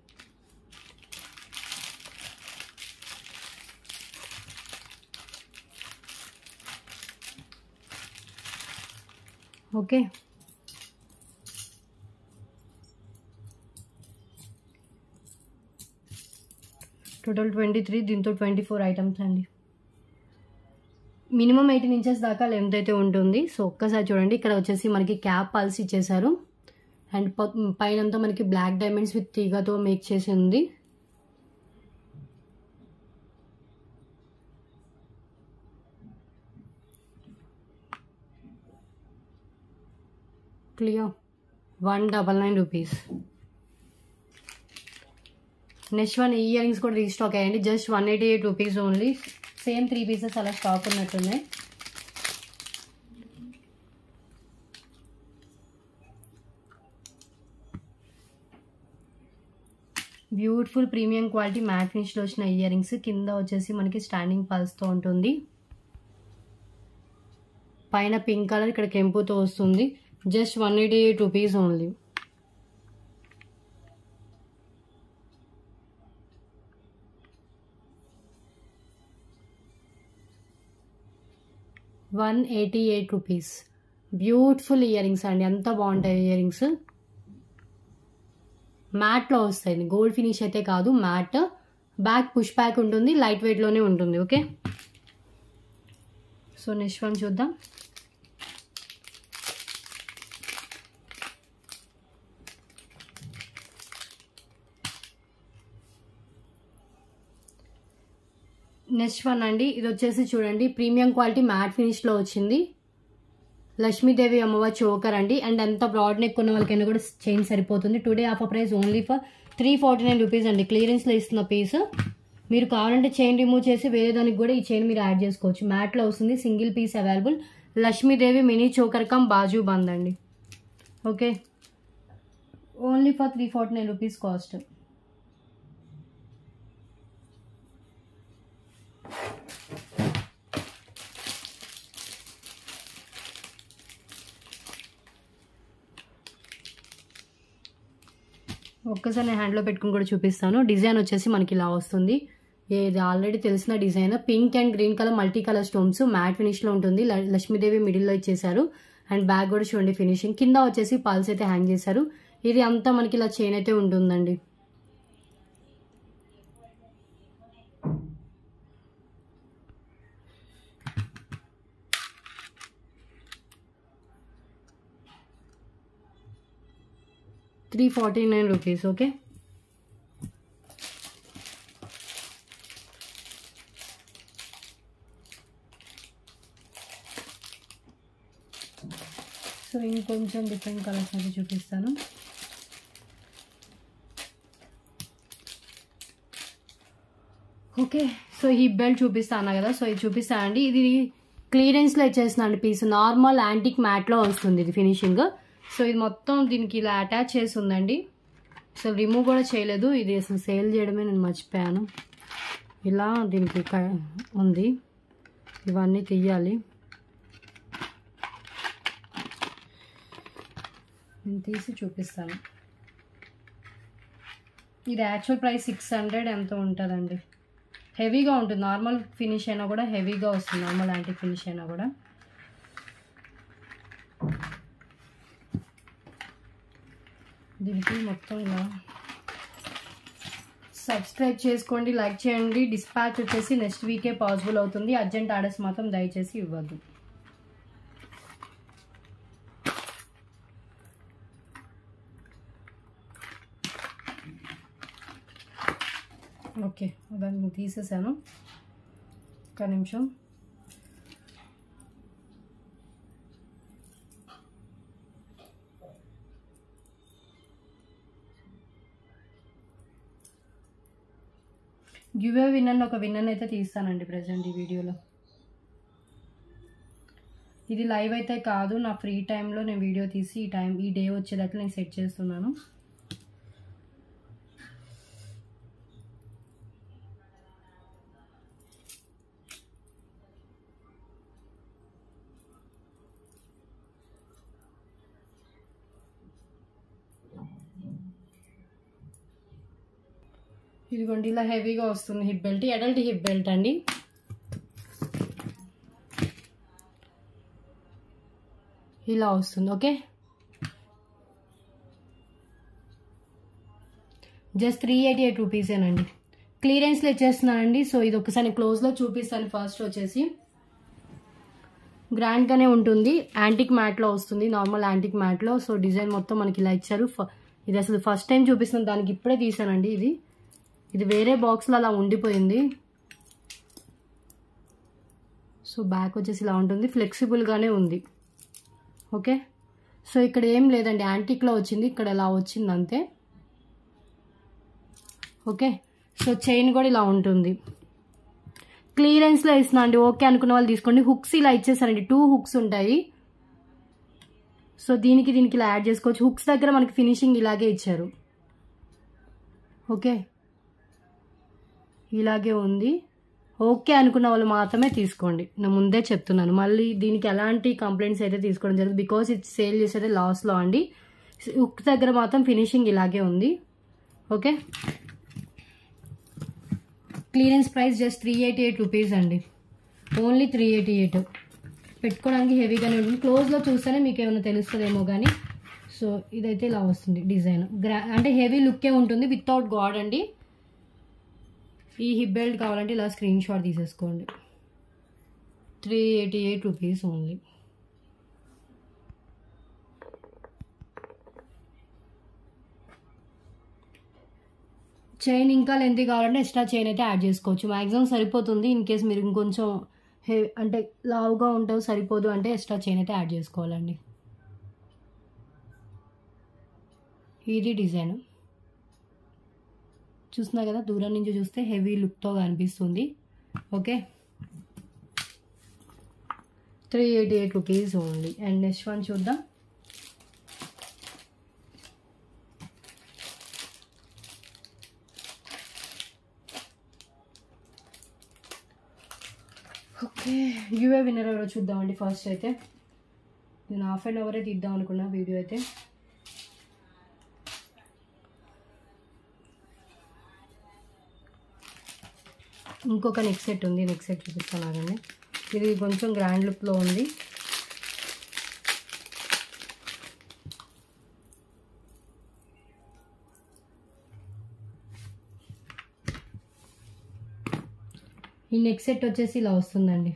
ఓకే. టోటల్ 23, దీంతో 24 ఐటమ్స్ అండి. మినిమం 18 ఇంచెస్ దాకా లెంత్ అయితే ఉంటుంది. సో ఒక్కసారి చూడండి. ఇక్కడ వచ్చేసి మనకి క్యాప్ పల్స్ ఇచ్చేసారు. అండ్ పైనంతా మనకి బ్లాక్ డైమండ్స్ విత్ తీగతో మేక్ చేసి ఉంది. Clear. 199 rupees. Next one ear rings కూడా రీస్టాక్ అయ్యండి. Just 188 rupees only. Same 3 pieces అలా స్టాక్ ఉన్నట్టున్నాయి. బ్యూటిఫుల్ ప్రీమియం క్వాలిటీ మ్యాట్ ఫినిష్లో వచ్చిన ఇయర్ రింగ్స్. కింద వచ్చేసి మనకి స్టాండింగ్ పల్స్తో ఉంటుంది. పైన పింక్ కలర్, ఇక్కడ కెంపుతో వస్తుంది. Just 188 rupees only. ₹188. Beautiful earrings అండి. ఎంత బాగుంటాయి ఇయర్ రింగ్స్. మ్యాట్లో వస్తాయి. గోల్డ్ ఫినిష్ అయితే కాదు, మ్యాట్. బ్యాక్ పుష్ బ్యాక్ ఉంటుంది. లైట్ వెయిట్లోనే ఉంటుంది. ఓకే. సో నెక్స్ట్ వన్ చూద్దాం. నెక్స్ట్ వన్ అండి. ఇది వచ్చేసి చూడండి ప్రీమియం క్వాలిటీ మ్యాట్ ఫినిష్లో వచ్చింది. లక్ష్మీదేవి అమ్మవారి చోకర్ అండి. అండ్ ఎంత బ్రాడ్ నెక్ ఉన్న వాళ్ళకైనా కూడా చైన్ సరిపోతుంది. Today offer price only for 349 rupees అండి. క్లియరెన్స్లో ఇస్తున్న పీస్. మీరు కావాలంటే చైన్ రిమూవ్ చేసి వేరే దానికి కూడా ఈ చైన్ మీరు యాడ్ చేసుకోవచ్చు. మ్యాట్లో వస్తుంది. Single piece available. Lakshmi Devi mini choker come bajuband అండి. Okay. Only for 349 rupees cost. ఒక్కసారి నేను హ్యాండ్లో పెట్టుకుని కూడా చూపిస్తాను. డిజైన్ వచ్చేసి మనకి ఇలా వస్తుంది. ఇది ఆల్రెడీ తెలిసిన design. Pink and green colour multi colour stones matte ఫినిష్లో ఉంటుంది. లక్ష్మీదేవి మిడిల్లో ఇచ్చేసారు. అండ్ బ్యాగ్ కూడా చూడండి ఫినిషింగ్. కింద వచ్చేసి పల్స్ అయితే హ్యాంగ్ చేశారు. ఇది అంతా మనకి ఇలా చైన్ అయితే ఉంటుందండి. ₹349. ఓకే. సో ఇంకొంచెం డిఫరెంట్ కలర్స్ అయితే చూపిస్తాను. ఓకే. సో ఈ బెల్ట్ చూపిస్తాను కదా. సో ఇది చూపిస్తానండి. ఇది క్లియరెన్స్లో ఇచ్చేస్తున్నాండి పీస్. నార్మల్ యాంటిక్ మ్యాట్లో వస్తుంది ఇది ఫినిషింగ్. సో ఇది మొత్తం దీనికి ఇలా అటాచ్ చేసి ఉందండి. సో రిమూవ్ కూడా చేయలేదు. ఇది అసలు సేల్ చేయడమే నేను మర్చిపోయాను. ఇలా దీనికి ఉంది. ఇవన్నీ తీయాలి. నేను తీసి చూపిస్తాను. ఇది యాక్చువల్ ప్రైస్ 600 ఎంతో ఉంటుందండి. హెవీగా ఉంటుంది. నార్మల్ ఫినిష్ అయినా కూడా హెవీగా వస్తుంది. నార్మల్ యాంటిక్ ఫినిష్ అయినా కూడా. దీనికి మొత్తం ఇలా సబ్స్క్రైబ్ చేసుకోండి, లైక్ చేయండి. డిస్పాచ్ వచ్చేసి నెక్స్ట్ వీకే పాసిబుల్ అవుతుంది. అర్జెంట్ ఆర్డర్స్ మాత్రం దయచేసి ఇవ్వద్దు. ఓకే, దాన్ని తీసేసాను. ఒక్క నిమిషం. గివ్ అవే విన్నర్ ఒక విన్నర్ అయితే తీస్తానండి ప్రజెంట్ ఈ వీడియోలో. ఇది లైవ్ అయితే కాదు, నా ఫ్రీ టైంలో నేను వీడియో తీసి ఈ డే వచ్చేదాకా నేను సెట్ చేస్తున్నాను. ఇదిగోండి ఇలా హెవీగా వస్తుంది hip belt. Adult hip belt అండి. ఇలా వస్తుంది. Okay, just 388 రూపీసేనండి. క్లియరెన్స్లో ఇచ్చేస్తున్నానండి. సో ఇది ఒకసారి క్లోజ్లో చూపిస్తాను. ఫస్ట్ వచ్చేసి గ్రాండ్గానే ఉంటుంది. యాంటిక్ మ్యాట్లో వస్తుంది, నార్మల్ యాంటిక్ మ్యాట్లో. సో డిజైన్ మొత్తం మనకి ఇలా ఇచ్చారు. ఇది అసలు ఫస్ట్ టైం చూపిస్తున్నాను, దానికి ఇప్పుడే తీసానండి. ఇది వేరే బాక్స్లో అలా ఉండిపోయింది. సో బ్యాక్ వచ్చేసి ఇలా ఉంటుంది, ఫ్లెక్సిబుల్గానే ఉంది. ఓకే, సో ఇక్కడ ఏం లేదండి, యాంటిక్లో వచ్చింది, ఇక్కడ ఇలా వచ్చింది అంతే. ఓకే, సో చైన్ కూడా ఇలా ఉంటుంది. క్లియరెన్స్లో ఇస్తున్నా అండి. ఓకే అనుకున్న వాళ్ళు తీసుకోండి. హుక్స్ ఇలా ఇచ్చేసారండి, 2 హుక్స్ ఉంటాయి. సో దీనికి ఇలా యాడ్ చేసుకోవచ్చు. హుక్స్ దగ్గర మనకి ఫినిషింగ్ ఇలాగే ఇచ్చారు. ఓకే, ఇలాగే ఉంది. ఓకే అనుకున్న వాళ్ళు మాత్రమే తీసుకోండి, నేను ముందే చెప్తున్నాను. మళ్ళీ దీనికి ఎలాంటి కంప్లైంట్స్ అయితే తీసుకోవడం జరుగుతుంది, బికాస్ ఇది సేల్ చేసేది లాస్లో అండి. హుక్ దగ్గర మాత్రం ఫినిషింగ్ ఇలాగే ఉంది. Okay, clearance price just 388 rupees అండి. ఓన్లీ 388. పెట్టుకోవడానికి హెవీగానే ఉంటుంది. క్లోజ్లో చూస్తేనే మీకు ఏమైనా తెలుస్తుందేమో కానీ. సో ఇదైతే ఇలా వస్తుంది డిజైన్. అంటే హెవీ లుక్కే ఉంటుంది, వితౌట్ గాడ్ అండి. ఈ హిప్ బెల్ట్ కావాలంటే ఇలా స్క్రీన్ షాట్ తీసేసుకోండి. 388 రూపీస్ ఓన్లీ. చైన్ ఇంకా లెంత్ కావాలంటే ఎక్స్ట్రా చైన్ అయితే యాడ్ చేసుకోవచ్చు. మ్యాక్సిమం సరిపోతుంది. ఇన్ కేస్ మీరు ఇంకొంచెం అంటే లావుగా ఉంటావు సరిపోదు అంటే ఎక్స్ట్రా చైన్ అయితే యాడ్ చేసుకోవాలండి. ఇది డిజైన్ చూస్తున్నా కదా, దూరం నుంచి చూస్తే హెవీ లుక్తో కనిపిస్తుంది. Okay, 388 rupees only. And next one చూద్దాం. ఓకే, యూఏ విన్నర్ ఎవరో చూద్దామండి. ఫస్ట్ అయితే నేను హాఫ్ అన్ అవరే తీద్దాం అనుకున్నా వీడియో అయితే. ఇంకొక నెక్ సెట్ ఉంది, నెక్ సెట్ చూపిస్తాను ఆగండి. ఇది కొంచెం గ్రాండ్ లుక్లో ఉంది. ఈ నెక్ సెట్ వచ్చేసి ఇలా వస్తుందండి.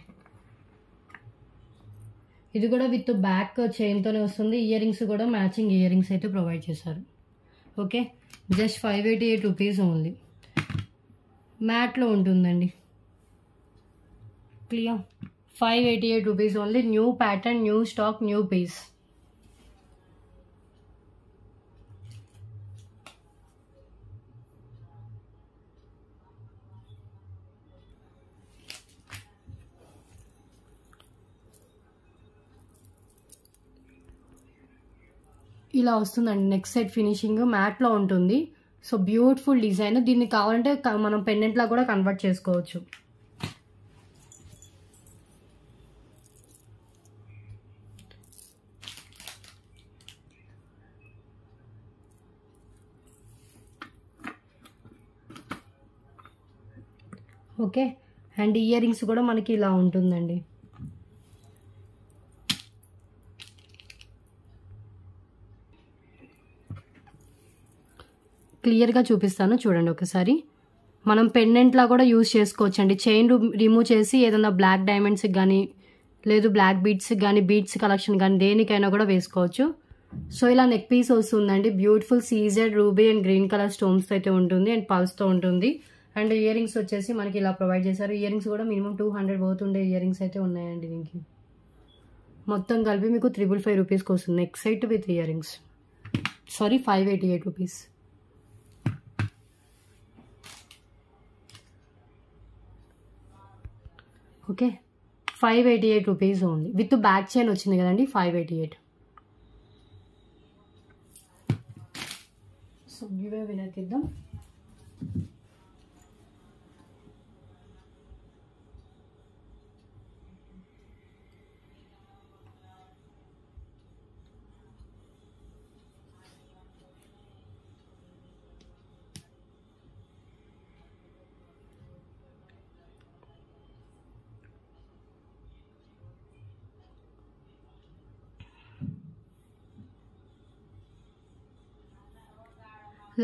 ఇది కూడా విత్ బ్యాక్ చైన్తోనే వస్తుంది. ఇయర్ రింగ్స్ కూడా మ్యాచింగ్ ఇయర్ రింగ్స్ అయితే ప్రొవైడ్ చేశారు. Okay, just 588 rupees only. మ్యాట్లో ఉంటుందండి. Clear, 588 rupees only. New pattern, new stock, new piece. ఇలా వస్తుందండి నెక్ సెట్. ఫినిషింగ్ మ్యాట్లో ఉంటుంది. So beautiful design. దీన్ని కావాలంటే మనం పెండెంట్లా కూడా కన్వర్ట్ చేసుకోవచ్చు. ఓకే. అండ్ ఇయర్ రింగ్స్ కూడా మనకి ఇలా ఉంటుందండి. క్లియర్గా చూపిస్తాను చూడండి ఒకసారి. మనం పెండెంట్లా కూడా యూజ్ చేసుకోవచ్చు అండి. చైన్ రిమూవ్ చేసి ఏదైనా బ్లాక్ డైమండ్స్కి కానీ లేదు బ్లాక్ బీడ్స్కి కానీ బీడ్స్ కలెక్షన్ కానీ దేనికైనా కూడా వేసుకోవచ్చు. సో ఇలా నెక్ పీస్ వస్తుందండి. Beautiful CZ ruby and green colour stones అయితే ఉంటుంది అండ్ పల్స్తో ఉంటుంది. అండ్ ఇయర్ రింగ్స్ వచ్చేసి మనకి ఇలా ప్రొవైడ్ చేశారు. ఇయర్ రింగ్స్ కూడా మినిమం 200 పోతుండే ఇయర్ రింగ్స్ అయితే ఉన్నాయండి. దీనికి మొత్తం కలిపి మీకు 555 రూపీస్కి వస్తుంది. Neck set with ear rings. Sorry 588 rupees. Okay, 588 rupees only. With back chain వచ్చింది కదండి 588. సో గివ్ అవే విన్నర్కి ఇద్దాం.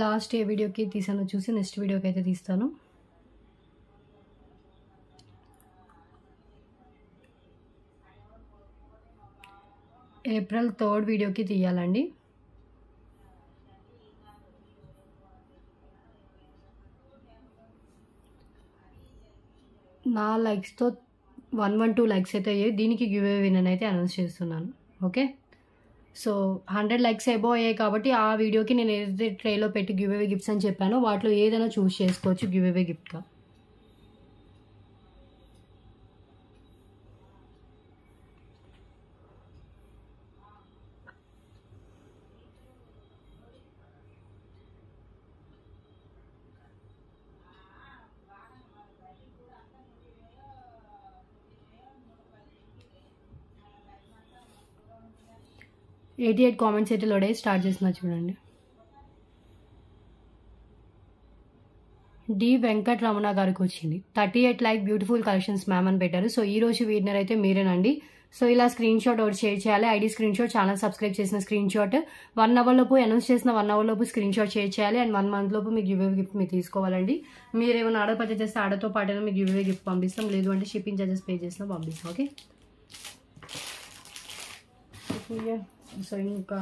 లాస్ట్ ఏ వీడియోకి తీసానో చూసి నెక్స్ట్ వీడియోకి అయితే తీస్తాను. ఏప్రిల్ 3rd వీడియోకి తీయాలండి. నా లైక్స్తో 112 లైక్స్ అయితే అయ్యాయి. దీనికి గివ్ అవే విన్నర్ అయితే అనౌన్స్ చేస్తున్నాను. ఓకే, సో 100 లైక్స్ ఎబో అయ్యాయి కాబట్టి ఆ వీడియోకి నేను ఏదైతే ట్రేలో పెట్టి గివ్ అవే గిఫ్ట్స్ అని చెప్పానో వాటిలో ఏదైనా చూస్ చేసుకోవచ్చు గివ్ అవే గిఫ్ట్గా. ఎయిటీ 88 కామెంట్స్ అయితే లోడ్ అయ్యి స్టార్ట్ చేస్తున్నా చూడండి. డి వెంకటరమణ గారికి వచ్చింది 38 లైక్ బ్యూటిఫుల్ కలెక్షన్స్ మ్యామ్ అని పెట్టారు. సో ఈ రోజు విన్నర్ అయితే మీరేనండి. సో ఇలా స్క్రీన్ షాట్ ఒకటి షేర్ చేయాలి. ID screen shot, channel subscribe చేసిన స్క్రీన్ షాట్, 1 అవర్ లోపు అనౌన్స్ చేసిన 1 అవర్ లోపు స్క్రీన్ షాట్ షేర్ చేయాలి. అండ్ 1 మంత్ లోపు మీకు గివ్ అవే గిఫ్ట్ మీరు తీసుకోవాలండి. మీరు ఏమైనా ఆర్డర్ పర్చేస్ చేస్తే ఆర్డర్తో పాటు మీకు గివ్ అవే గిఫ్ట్ పంపిస్తాం. లేదు అంటే షిప్పింగ్ చార్జెస్ పే చేసినా పంపిస్తాం. ఓకే, సో ఇంకా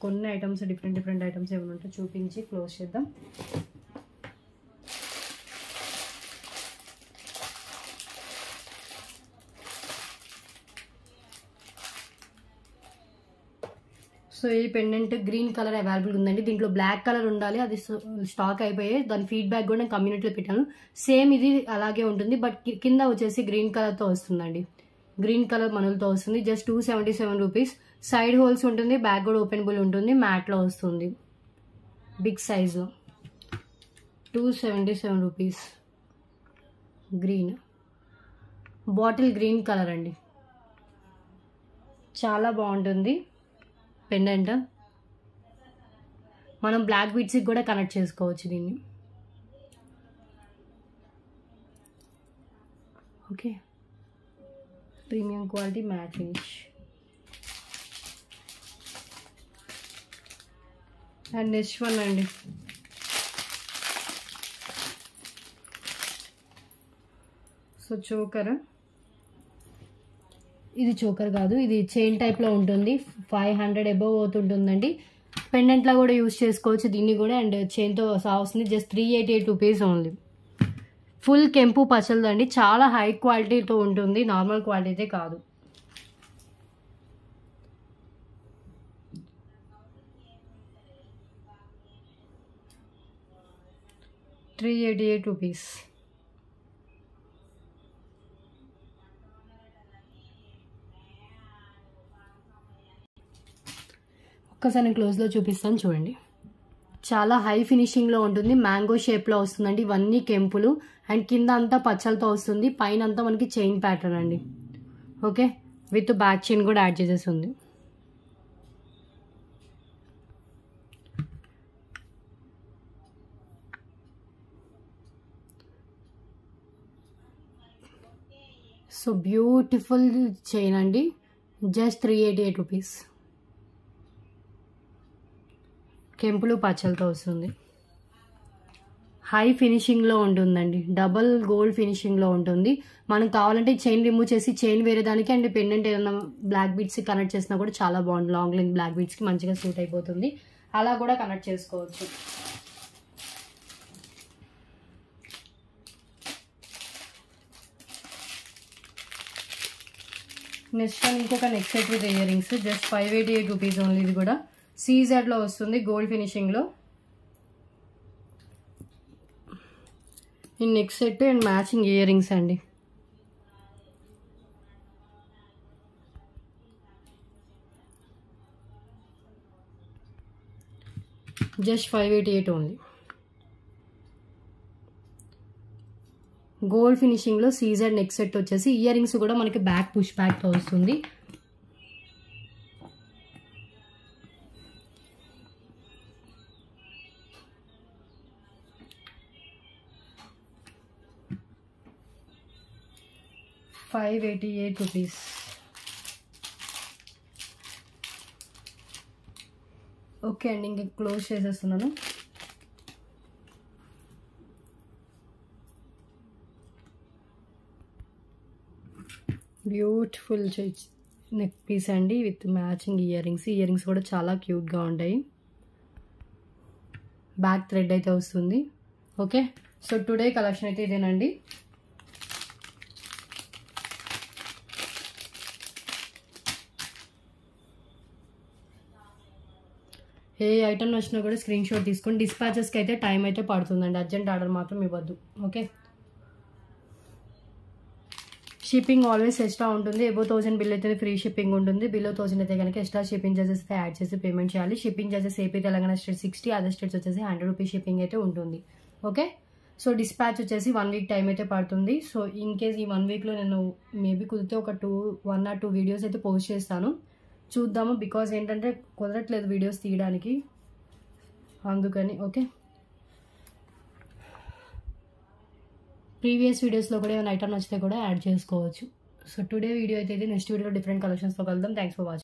కొన్ని ఐటమ్స్ డిఫరెంట్ ఐటమ్స్ ఏమైనా ఉంటే చూపించి క్లోజ్ చేద్దాం. సో ఈ పెండెంట్ గ్రీన్ కలర్ అవైలబుల్ ఉందండి. దీంట్లో బ్లాక్ కలర్ ఉండాలి, అది స్టాక్ అయిపోయాయి. దాని ఫీడ్బ్యాక్ కూడా నేను కమ్యూనిటీలో పెట్టాను. సేమ్ ఇది అలాగే ఉంటుంది, బట్ కింద వచ్చేసి గ్రీన్ కలర్తో వస్తుందండి. గ్రీన్ కలర్ మనులతో వస్తుంది. Just 277 rupees. సైడ్ హోల్స్ ఉంటుంది, బ్యాక్ కూడా ఓపెనబుల్ ఉంటుంది, మ్యాట్లో వస్తుంది బిగ్ సైజ్లో. 277 rupees. Green bottle green colour అండి, చాలా బాగుంటుంది పెండెంట్. మనం బ్లాక్ బీడ్స్కి కూడా కనెక్ట్ చేసుకోవచ్చు దీన్ని. Okay, premium quality mat finish. And next one అండి, సో చోకర్. ఇది చోకర్ కాదు, ఇది చైన్ టైప్లో ఉంటుంది. 500 అబోవ్ అవుతుంటుందండి. పెండెంట్లా కూడా యూజ్ చేసుకోవచ్చు దీన్ని కూడా. అండ్ చైన్తో సహా వస్తుంది. Just 388 rupees only. ఫుల్ కెంపు పచ్చలదండి, చాలా హై క్వాలిటీతో ఉంటుంది, నార్మల్ క్వాలిటీ అయితే కాదు. ₹388. ఒక్కసారి నేను క్లోజ్లో చూపిస్తాను చూడండి. చాలా హై ఫినిషింగ్లో ఉంటుంది, మ్యాంగో షేప్లో వస్తుందండి. ఇవన్నీ కెంపులు అండ్ కింద అంతా పచ్చలతో వస్తుంది, పైన అంతా మనకి చైన్ ప్యాటర్న్ అండి. ఓకే, విత్ బ్యాక్ చైన్ కూడా యాడ్ చేసేస్తుంది. సో బ్యూటిఫుల్ చైన్ అండి, జస్ట్ 388 రూపీస్. కెంపులు పచ్చలతో వస్తుంది. హై ఫినిషింగ్లో ఉంటుందండి, డబల్ గోల్డ్ ఫినిషింగ్లో ఉంటుంది. మనకు కావాలంటే చైన్ రిమూవ్ చేసి చైన్ వేరే దానికి అండ్ పెండెంట్ ఏదైనా బ్లాక్ బీడ్స్ కనెక్ట్ చేసినా కూడా చాలా బాగుంది. లాంగ్ లెంత్ బ్లాక్ బీడ్స్కి మంచిగా సూట్ అయిపోతుంది. అలా కూడా కనెక్ట్ చేసుకోవచ్చు. నెక్స్ట్ వన్ ఇంకొక neck set with earrings, just 588 rupees only. ఇది కూడా సీజెడ్లో వస్తుంది, గోల్డ్ ఫినిషింగ్లో. ఈ neck set and matching earrings అండి. Just 588 only. గోల్డ్ ఫినిషింగ్లో సీజెడ్ నెక్ సెట్ వచ్చేసి ఇయర్ రింగ్స్ కూడా మనకి బ్యాక్ పుష్ బ్యాక్తో వస్తుంది. ₹588. ఓకే అండి, ఇంకా క్లోజ్ చేసేస్తున్నాను. బ్యూటిఫుల్ నెక్ పీస్ అండి with matching earrings. Earrings కూడా చాలా క్యూట్గా ఉంటాయి. బ్యాక్ థ్రెడ్ అయితే వస్తుంది. ఓకే, సో టుడే కలెక్షన్ అయితే ఇదేనండి. ఏ ఐటమ్ నచ్చినా కూడా స్క్రీన్ షాట్ తీసుకొని డిస్పాచెస్కి అయితే టైం అయితే పడుతుందండి. అర్జెంట్ ఆర్డర్ మాత్రం ఇవ్వద్దు. ఓకే, షిప్పింగ్ ఆల్వేస్ ఎక్స్ట్రా ఉంటుంది. ఎబో 1000 బిల్ అయితే ఫ్రీ షిప్పింగ్ ఉంటుంది. బిలో 1000 అయితే కనుక ఎక్స్ట్రా షిప్పింగ్ చార్జెస్ అయితే యాడ్ చేసి పేమెంట్ చేయాలి. Shipping charges AP Telangana state 60, other states వచ్చేసి 100 రూపీస్ షిప్పింగ్ అయితే ఉంటుంది. ఓకే, సో డిస్పాచ్ వచ్చేసి 1 వీక్ టైం అయితే పడుతుంది. సో ఇన్ కేస్ ఈ 1 వీక్లో నేను మేబీ కుదిరితే ఒక 1 or 2 వీడియోస్ అయితే పోస్ట్ చేస్తాను, చూద్దాము. బికాజ్ ఏంటంటే కుదరట్లేదు వీడియోస్ తీయడానికి, అందుకని. ఓకే, ప్రీవియస్ వీడియోస్లో కూడా ఏమైనా ఐటమ్ నచ్చితే కూడా యాడ్ చేసుకోవచ్చు. సో టుడే వీడియో అయితే ఇది. నెక్స్ట్ వీడియోలో డిఫరెంట్ కలెక్షన్స్తో కలుద్దాం. Thanks for watching.